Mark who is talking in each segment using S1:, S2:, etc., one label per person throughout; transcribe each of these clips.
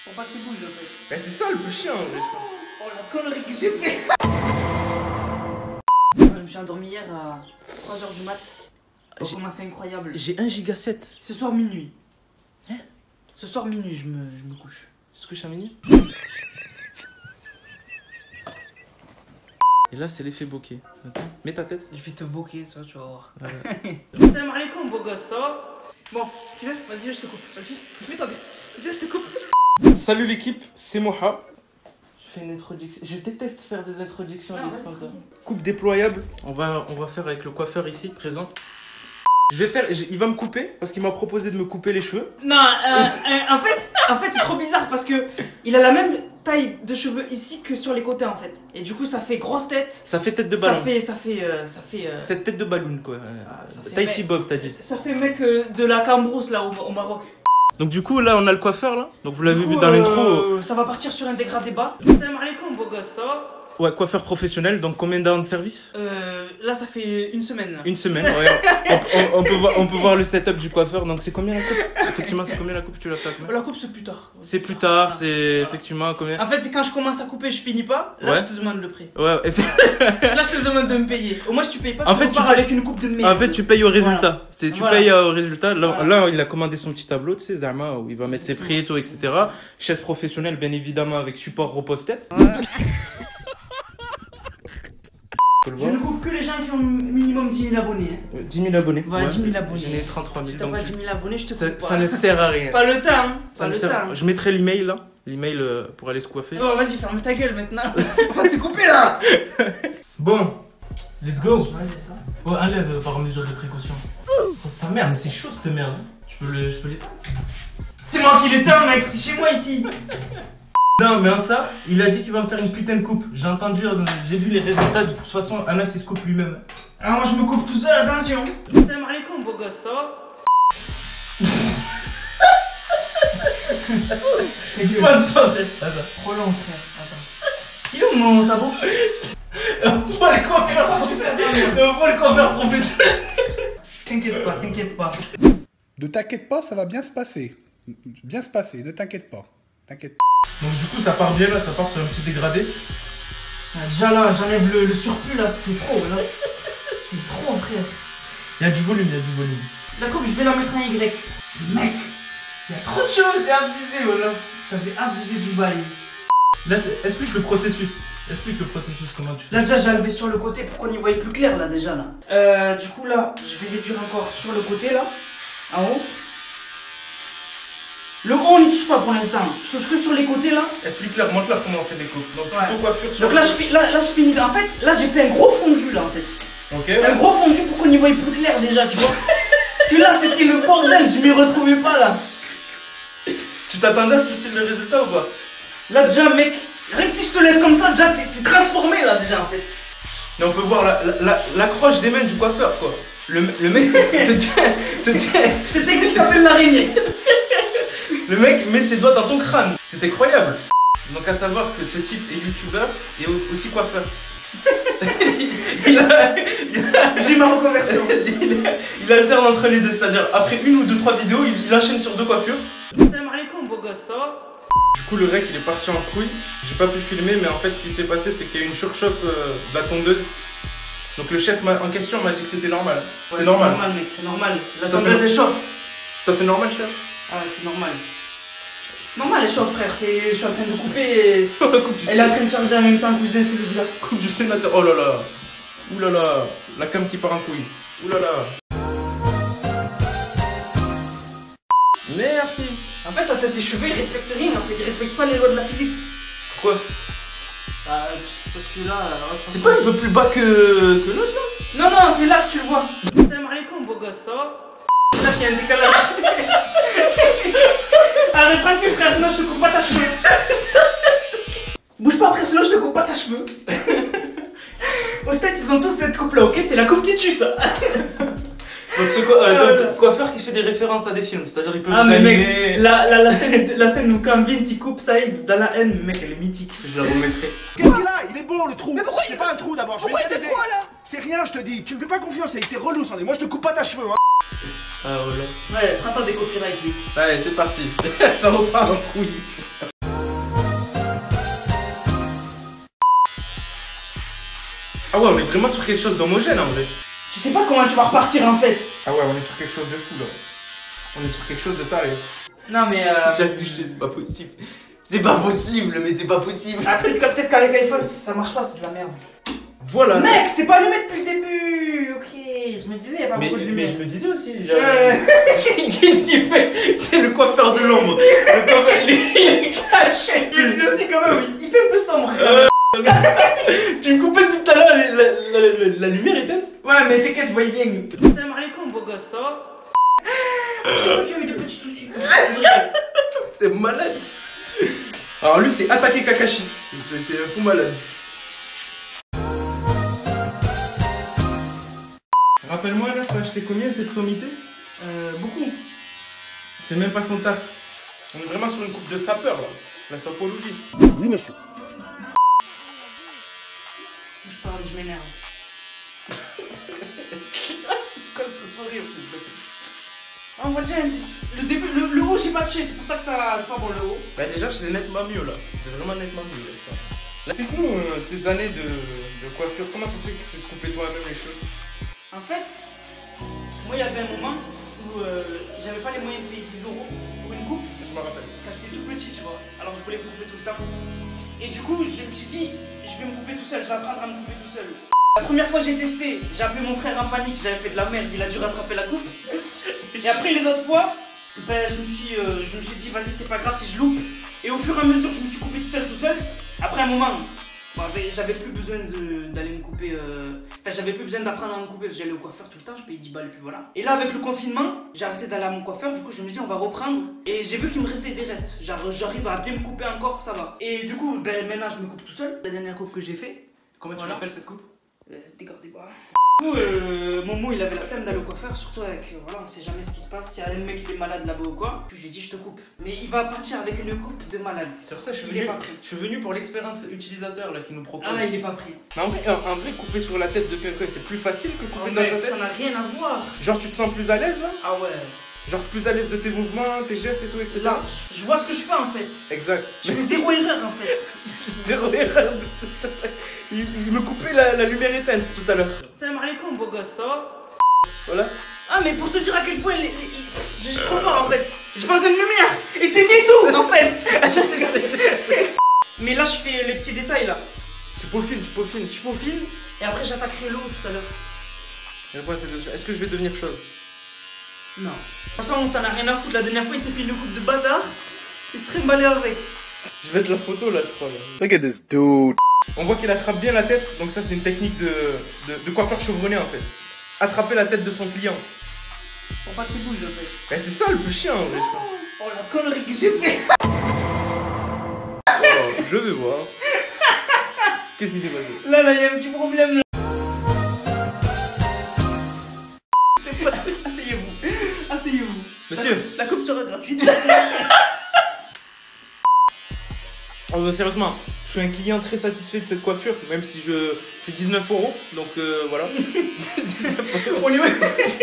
S1: Faut pas qu'il bouge en fait.
S2: Mais c'est ça le plus chiant en vrai, je pense.
S1: Oh la connerie que j'ai fait. Je me suis endormi hier à 3h du mat. Oh, comment c'est incroyable.
S2: J'ai 1 giga 7.
S1: Ce soir minuit. Hein? Ce soir minuit je me couche.
S2: Tu te couches à minuit? Et là c'est l'effet bokeh. Attends, mets ta tête.
S1: Je vais te boquer ça, tu vas voir.
S2: Voilà.
S1: Salam alaikum beau gosse, ça va? Bon, tu veux? Vas-y, je te coupe. Vas-y, mets ta vie. Viens, je te coupe.
S2: Salut l'équipe, c'est Moha. Je fais une introduction. Je déteste faire des introductions comme ça. Coupe déployable. On va faire avec le coiffeur ici, présent. Je vais faire. Il va me couper parce qu'il m'a proposé de me couper les cheveux.
S1: Non, en fait c'est trop bizarre parce que il a la même taille de cheveux ici que sur les côtés en fait. Et du coup, ça fait grosse tête.
S2: Ça fait tête de ballon.
S1: Ça fait.
S2: Cette tête de ballon quoi.
S1: Ça fait
S2: Tahiti Bob, t'as dit.
S1: Ça fait mec de la Cambrousse là au Maroc.
S2: Donc du coup là on a le coiffeur là. Donc vous l'avez vu dans l'intro.
S1: Ça va partir sur un dégradé bas. Salam alaikum beau gosse, ça va?
S2: Ouais, coiffeur professionnel. Donc combien d'heures de service?
S1: Là ça fait une semaine.
S2: Une semaine, ouais. on peut voir le setup du coiffeur. Donc c'est combien la coupe? Effectivement c'est combien la coupe? Tu l'as fait à combien?
S1: La coupe c'est plus tard.
S2: C'est plus tard, c'est effectivement combien?
S1: En fait c'est quand je commence à couper je finis pas. Là
S2: ouais.
S1: je te demande le prix.
S2: Ouais.
S1: Là je te demande de me payer. Au moins si tu payes pas,
S2: en fait,
S1: tu pars avec une coupe de merde.
S2: En fait tu payes au résultat.
S1: Voilà.
S2: Tu payes au résultat. Là il a commandé son petit tableau, tu sais, Zama, où il va mettre ses prix et tout, etc. Chaise professionnelle bien évidemment avec support repose-tête.
S1: Je ne coupe que les gens qui ont minimum 10 000 abonnés. Hein.
S2: 10 000 abonnés.
S1: Ouais, 10 000 abonnés.
S2: J'en ai 33 000.
S1: Si t'as pas 10 000 abonnés, je te coupe pas.
S2: Ça ne sert à rien.
S1: Pas le temps. Hein.
S2: Ça ne sert à rien. Je mettrai l'email là. L'email pour aller se coiffer.
S1: Oh, vas-y, ferme ta gueule maintenant. On va se couper là.
S2: Bon, let's go.
S1: Ouais, c'est ça.
S2: Ouais, enlève par mesure de précaution. Oh, sa merde, mais c'est chaud cette merde. Je peux l'éteindre.
S1: C'est moi qui l'éteins, mec. C'est chez moi ici.
S2: Non, mais en ça, il a dit qu'il va me faire une putain de coupe. J'ai entendu, j'ai vu les résultats. De toute façon, Anas il se coupe lui-même.
S1: Alors, moi je me coupe tout seul, attention. Salam alaikum, beau gosse, ça va?
S2: Doucement, frère.
S1: Attends. Trop long, frère. Attends. Il est où mon sabot?
S2: On voit le coiffeur professionnel.
S1: T'inquiète pas.
S3: Ne t'inquiète pas, ça va bien se passer. Bien se passer, ne t'inquiète pas. T'inquiète pas.
S2: Donc du coup ça part bien là, ça part sur un petit dégradé.
S1: Déjà là, j'enlève le surplus là, c'est trop là. C'est trop frère.
S2: Il y a du volume,
S1: La coupe, je vais la mettre en Y. Mec, il y a trop de choses, c'est abusé voilà. J'ai abusé du bail.
S2: Là, explique le processus. Comment tu fais.
S1: Là déjà j'ai enlevé sur le côté pour qu'on y voie plus clair là déjà là. Du coup là, je vais réduire encore sur le côté là, en haut. Le haut on n'y touche pas pour l'instant, je touche que sur les côtés là.
S2: Explique-leur, montre-leur comment on fait des coupes. Donc
S1: ouais.
S2: coiffure sur.
S1: Donc là je finis, en fait, là j'ai fait un gros fondu là en fait.
S2: Ok.
S1: Un gros fondu pour qu'on y voie plus clair déjà, tu vois. Parce que là c'était le bordel, je m'y retrouvais pas là.
S2: Tu t'attendais à ce style de résultat ou pas?
S1: Là déjà mec, rien que si je te laisse comme ça, déjà t'es transformé là déjà en fait.
S2: Mais on peut voir l'accroche des mains du coiffeur quoi. Le mec te tient.
S1: Cette technique s'appelle l'araignée.
S2: Le mec met ses doigts dans ton crâne. C'est incroyable. Donc à savoir que ce type est youtubeur et aussi coiffeur.
S1: J'ai ma reconversion.
S2: Il alterne entre les deux, c'est-à-dire après 1 ou 2, 3 vidéos, il enchaîne sur 2 coiffures.
S1: Salam alaikum beau gosse, ça va?
S2: Du coup le rec il est parti en couille. J'ai pas pu filmer mais en fait ce qui s'est passé c'est qu'il y a eu une surchauffe de la tondeuse. Donc le chef en question m'a dit que c'était normal.
S1: Ouais,
S2: c'est normal.
S1: C'est normal mec, c'est normal. La tondeuse est chauffe.
S2: C'est tout à fait normal chef.
S1: Ah ouais, c'est normal. Normal, elle chauffe frère, je suis en train de couper et... Elle est en train de charger en même temps que vous êtes celui-là.
S2: Coupe du sénateur, oh là là. Ouh là là, la cam qui part en couille. Ouh là là. Merci.
S1: En fait, t'as tes cheveux, ils respectent rien, en fait, ils respectent pas les lois de la physique.
S2: Pourquoi?
S1: Bah, parce que là...
S2: C'est pas un peu plus bas que l'autre là?
S1: Non, non, c'est là que tu le vois. Salam alaikum beau gosse, ça va? C'est là qu'il y a un décalage. Ah, reste tranquille frère, sinon je te coupe pas ta cheveux. Bouge pas frère, sinon je te coupe pas ta cheveux. Au stade, ils ont tous cette coupe là, ok? C'est la coupe qui tue ça.
S2: Donc ce coiffeur qui fait des références à des films, c'est-à-dire il peut
S1: ah
S2: vous
S1: mais
S2: animer...
S1: mec, la scène où quand Vince il coupe Saïd dans la haine, mec elle est mythique.
S2: Je la remettrai.
S3: Qu'est-ce qu'il a? Il est bon le trou.
S4: Mais pourquoi
S3: c'est pas un trou d'abord?
S4: Pourquoi il fait froid là?
S3: C'est rien, je te dis. Tu me fais pas confiance, il était relou, Sandé. Moi je te coupe pas ta cheveux, hein.
S2: Ah voilà.
S1: Ouais, prends-toi des copyrights lui.
S2: Allez, c'est parti. Ça repart en couille. Ah ouais, on est vraiment sur quelque chose d'homogène en vrai.
S1: Je sais pas comment tu vas repartir en fait.
S2: Ah ouais, on est sur quelque chose de fou là. On est sur quelque chose de taré.
S1: Non mais
S4: J'ai le touché, c'est pas possible. C'est pas possible, mais c'est pas possible.
S1: ah, peut-être qu'avec iPhone ça marche pas, c'est de la merde.
S2: Voilà.
S1: Mec, c'était pas allumé depuis le début. Ok, je me disais, y a pas
S4: Mais,
S1: beaucoup de
S4: mais
S1: lumière.
S4: je me disais aussi, qu'est-ce qu'il fait? C'est le coiffeur de l'ombre. Le coiffeur, il est caché.
S1: Je me disais aussi quand même, il fait un peu sombre.
S4: Tu me coupais depuis tout à l'heure, la lumière éteinte?
S1: Ouais, mais t'inquiète, je voyais bien. Salam alaikum, beau gosse, ça va? C'est vrai qu'il y a eu des petits soucis comme ça, on dirait.
S2: C'est malade. Alors lui, c'est attaquer Kakashi. C'est un fou malade. Rappelle-moi, là, t'as acheté combien cette sommité?
S1: Beaucoup.
S2: C'est même pas son taf. On est vraiment sur une coupe de sapeur, là. La sapologie.
S5: Oui, monsieur.
S1: Je parle, je m'énerve.
S2: C'est quoi ce sourire?
S1: En fait, le début, le haut, j'ai pas touché, c'est pour ça que ça. C'est pas bon le haut.
S2: Bah déjà, c'est nettement mieux, là. C'est vraiment nettement mieux, là. Explique-nous tes années de coiffure. Comment ça se fait que tu sais te couper toi-même les cheveux?
S1: En fait, moi, il y avait un moment où j'avais pas les moyens de payer 10 € pour une coupe.
S2: Je me rappelle.
S1: Quand j'étais tout petit, tu vois. Alors je voulais me couper tout le temps. Et du coup, je me suis dit, je vais me couper tout seul, je vais apprendre à me couper tout seul. La première fois j'ai testé, j'ai appelé mon frère en panique, j'avais fait de la merde, il a dû rattraper la coupe. Et après les autres fois, ben, je me suis dit, vas-y, c'est pas grave si je loupe. Et au fur et à mesure, je me suis coupé tout seul. Après un moment, bon, j'avais plus besoin d'aller me couper. Enfin, j'avais plus besoin d'apprendre à me couper parce que j'allais au coiffeur tout le temps, je payais 10 balles et puis voilà. Et là, avec le confinement, j'ai arrêté d'aller à mon coiffeur, du coup, je me dis, on va reprendre. Et j'ai vu qu'il me restait des restes. J'arrive à bien me couper encore, ça va. Et du coup, ben, maintenant, je me coupe tout seul. La dernière coupe que j'ai fait.
S2: Comment tu
S1: Voilà.
S2: l'appelles cette coupe?
S1: Dégardez pas. Du coup, Momo il avait la flemme d'aller au coiffeur, surtout avec, voilà, on sait jamais ce qui se passe, si un mec il est malade là-bas ou quoi. Puis je lui ai dit je te coupe. Mais il va partir avec une coupe de malade.
S2: Sur ça, je suis
S1: Il est
S2: venu.
S1: pas pris.
S2: Je suis venu pour l'expérience utilisateur là qui nous propose.
S1: Ah là il est pas pris.
S2: Mais en vrai, couper sur la tête de quelqu'un, c'est plus facile que couper dans sa tête.
S1: Ça n'a rien à voir.
S2: Genre, tu te sens plus à l'aise là?
S1: Ah ouais.
S2: Genre, plus à l'aise de tes mouvements, tes gestes et tout, etc.
S1: Là, je vois ce que je fais en fait.
S2: Exact.
S1: Je fais zéro erreur en fait.
S2: Zéro erreur. Il me coupait la lumière éteinte tout à l'heure.
S1: Salam alaikum beau gosse, ça va?
S2: Voilà.
S1: Ah mais pour te dire à quel point je trop fort en fait. J'ai pas besoin de lumière. Éteignez tout en fait. Mais là je fais les petits détails là.
S2: Tu peaufines.
S1: Je peaufine et après j'attaquerai l'eau tout à l'heure.
S2: Et après, est-ce que je vais devenir chauve?
S1: Non. De toute façon, t'en as rien à foutre. La dernière fois, il s'est fait une coupe de bâtard. Il se trimballait avec.
S2: Je vais mettre la photo là, je crois. Là.
S5: Look at this dude.
S2: On voit qu'il attrape bien la tête, donc ça, c'est une technique de coiffeur chevronné en fait. Attraper la tête de son client.
S1: Pour pas qu'il bouge, en fait.
S2: Ben, c'est ça le plus chiant en vrai, je pense.
S1: Oh, la connerie que j'ai fait.
S2: Oh, je vais voir. Qu'est-ce qui s'est passé?
S1: Là, il y a un petit problème. Là. C'est pas... Asseyez-vous.
S2: Monsieur.
S1: La coupe sera gratuite.
S2: Oh, bah, sérieusement, je suis un client très satisfait de cette coiffure, même si c'est 19 €, donc voilà. 19 €.
S1: On y va.
S2: Qu'est-ce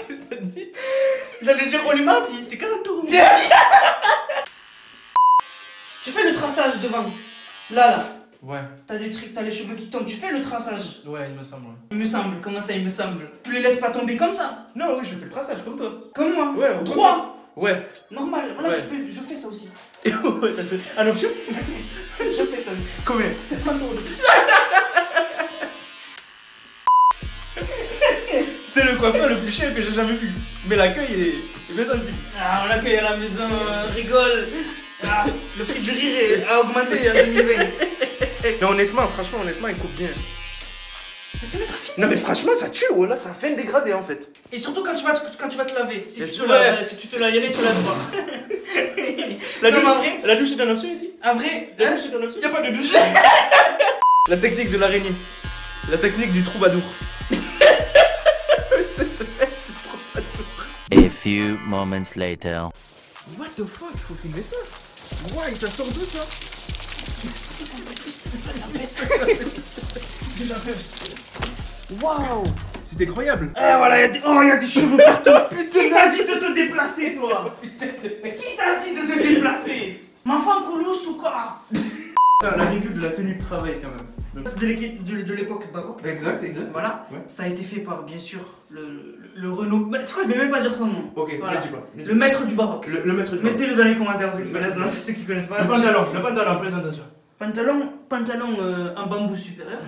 S2: que ça dit?
S1: J'allais dire on est mardi, c'est 40 €. Tu fais le traçage devant. Là.
S2: Ouais.
S1: T'as des trucs, t'as les cheveux qui tombent. Tu fais le traçage.
S2: Ouais, il me semble. Ouais.
S1: Il me semble. Comment ça, il me semble? Tu les laisses pas tomber comme ça.
S2: Non, oui, je fais le traçage comme toi.
S1: Comme moi.
S2: Ouais, au
S1: Droit.
S2: Ouais.
S1: Normal. Voilà,
S2: Ouais.
S1: je fais ça aussi.
S2: Ouais, t'as fait. À l'option?
S1: Je fais ça aussi.
S2: Combien?
S1: 30 € de plus.
S2: C'est le coiffeur le plus cher que j'ai jamais vu. Mais l'accueil est bien sensible.
S1: Ah, on l'accueille à la maison, rigole. Ah, le prix du rire a augmenté en 2020.
S2: Mais franchement, il coupe bien.
S1: Mais c'est même pas fini.
S2: Non, mais franchement, ça tue, oh là, ça fait un dégradé en fait.
S1: Et surtout quand tu vas te laver. Si
S2: Bien
S1: tu te
S2: sûr,
S1: laves,
S2: ouais.
S1: si tu te laves, y aller, tu laves pas.
S2: La
S1: Non,
S2: douche,
S1: mais en vrai-
S2: la douche est dans l'option ici?
S1: En vrai,
S2: La douche est dans l'option?
S1: y a pas de douche.
S2: La technique de l'araignée. La technique du troubadour.
S6: A few moments later.
S2: What the fuck, faut filmer ça? Ouais, ça sort d'où ça? Waouh! C'est incroyable!
S1: Eh voilà, y a des cheveux partout. Qui t'a dit de te déplacer, toi? Qui t'a dit de te déplacer? M'enfant coulouse ou quoi?
S2: La régule de la tenue de travail quand même.
S1: C'est de l'époque baroque.
S2: Exact.
S1: Voilà.
S2: Ouais.
S1: Ça a été fait par, bien sûr, le Renault. Mais tu sais quoi, je vais même pas dire son nom.
S2: Ok,
S1: Voilà.
S2: ne dis pas.
S1: Le maître du baroque.
S2: Le maître du
S1: Mettez-le dans les commentaires, ceux qui connaissent, ceux qui connaissent pas.
S2: Le pantalon, présentation.
S1: Pantalon en bambou supérieur.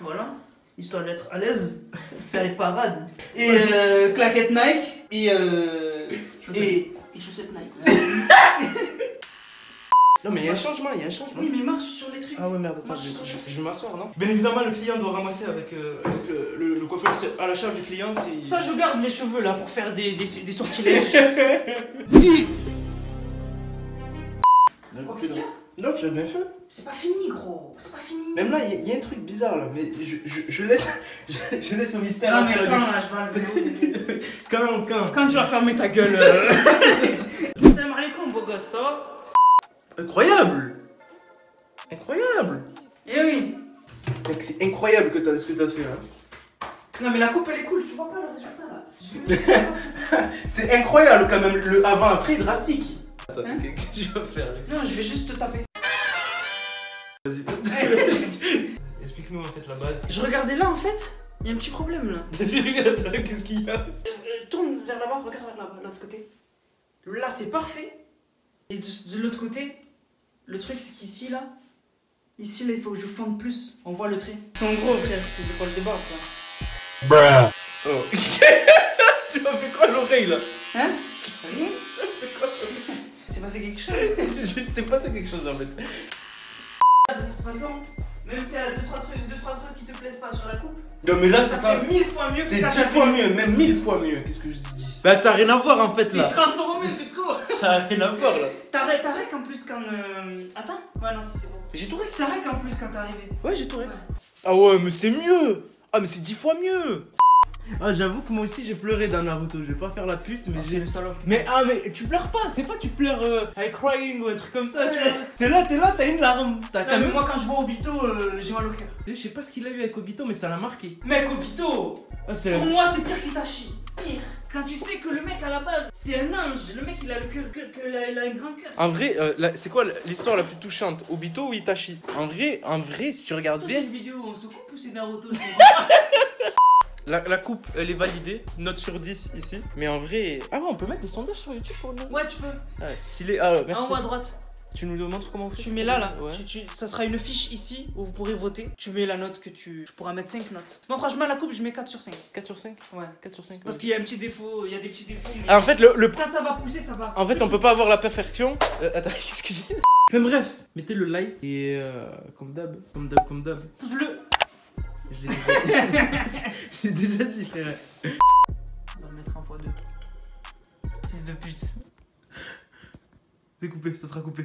S1: Voilà. Histoire d'être à l'aise, faire les parades. Et claquettes Nike. Et chaussettes Nike.
S2: Non mais il y a un changement.
S1: Oui, mais marche sur les trucs.
S2: Ah ouais merde, attends, je vais m'asseoir, non? Bien évidemment, le client doit ramasser avec le coiffeur. C'est à la charge du client, c'est...
S1: Ça, je garde les cheveux là pour faire des sortilèges. Qu'est-ce qu'il y a?
S2: Non, tu l'as bien fait.
S1: C'est pas fini, gros. C'est pas fini.
S2: Même là, il y a un truc bizarre là, mais je laisse au mystère.
S1: Non, mais quand là, je vais enlever l'eau.
S2: Quand
S1: tu vas fermer ta gueule. Salam alaikum, beau gosse, ça va?
S2: Incroyable.
S1: Eh oui.
S2: Mec, c'est incroyable ce que t'as fait hein.
S1: Non, mais la coupe elle est cool, tu vois pas le résultat là.
S2: C'est incroyable quand même, le avant-après est drastique. Attends,
S1: Hein?
S2: qu'est-ce que tu vas faire avec ça?
S1: Non, je vais juste te taper.
S2: Vas-y. Explique-nous en fait la base.
S1: Je regardais là en fait, il y a un petit problème là.
S2: Qu'est-ce qu'il y a?
S1: Tourne vers là-bas, regarde vers là-bas, l'autre côté. Là c'est parfait. Et de l'autre côté, le truc c'est qu'ici là, il faut que je fonde plus. On voit le trait. C'est en gros frère, c'est de quoi le débat ça.
S2: Oh. Tu m'as fait quoi à l'oreille là?
S1: Hein?
S2: Tu
S1: Rien?
S2: m'as fait quoi à l'oreille?
S1: C'est passé quelque chose.
S2: Je sais pas, c'est quelque chose en fait.
S1: De toute façon, même s'il y a 2-3 trucs qui te plaisent pas sur la coupe,
S2: Non mais là
S1: ça
S2: c'est ça.
S1: fait 1000 fois mieux que
S2: C'est
S1: ta
S2: 10 fois mieux, même 1000 fois mieux. Qu'est-ce que je dis? Bah ça a rien à voir en fait
S1: T'es
S2: là.
S1: transformé, c'est trop.
S2: Ça a rien à voir là.
S1: T'as rec en plus quand. Attends. Ouais, non, si c'est bon.
S2: J'ai tout rec.
S1: T'as rec en plus quand t'es arrivé.
S2: Ouais, j'ai tout rec.
S1: Ouais.
S2: Ah ouais, mais c'est mieux. Ah mais c'est 10 fois mieux. Ah j'avoue que moi aussi j'ai pleuré dans Naruto. Je vais pas faire la pute, mais j'ai.
S1: le salope.
S2: Mais tu pleures pas. C'est pas tu pleures avec crying ou un truc comme ça. Tu vois. T'es là, t'as une larme. T'as quand
S1: Non, mais
S2: même.
S1: moi quand je vois Obito, j'ai mal au cœur.
S2: Je sais pas ce qu'il a eu avec Obito, mais ça l'a marqué.
S1: Mec, Obito,
S2: Ah, c'est
S1: pour moi c'est pire qu'Itachi. Pire. Quand tu sais que le mec à la base c'est un ange, le mec il a le cœur, il a un grand cœur.
S2: En vrai, c'est quoi l'histoire la plus touchante? Obito ou Itachi? En vrai, si tu regardes
S1: C'est
S2: bien,
S1: une vidéo où on se coupe ou c'est Naruto?
S2: la coupe elle est validée, note sur 10 ici. Mais en vrai, ah ouais, on peut mettre des sondages sur YouTube pour le nom.
S1: Ouais, tu peux.
S2: Ah, stylé. Ah ouais, merci.
S1: En haut à droite.
S2: Tu nous montres comment on fait?
S1: Tu mets là.
S2: Ouais.
S1: Ça sera une fiche ici où vous pourrez voter. Tu mets la note que tu pourras mettre 5 notes. Moi, franchement, la coupe, je mets 4 sur 5.
S2: 4 sur 5?
S1: Ouais.
S2: 4 sur 5.
S1: Parce qu'il y a un petit défaut, il y a des petits défauts. Mais
S2: Ah, en fait,
S1: quand ça va pousser, ça va.
S2: en fait, on peut pas avoir la perfection. Attends, qu'est-ce que j'ai dit? Enfin bref, mettez le like et comme d'hab.
S1: Pouce bleu.
S2: Je l'ai déjà dit. J'ai déjà dit, frère.
S1: On va le mettre en x2. Fils de pute.
S2: C'est coupé, ça sera coupé.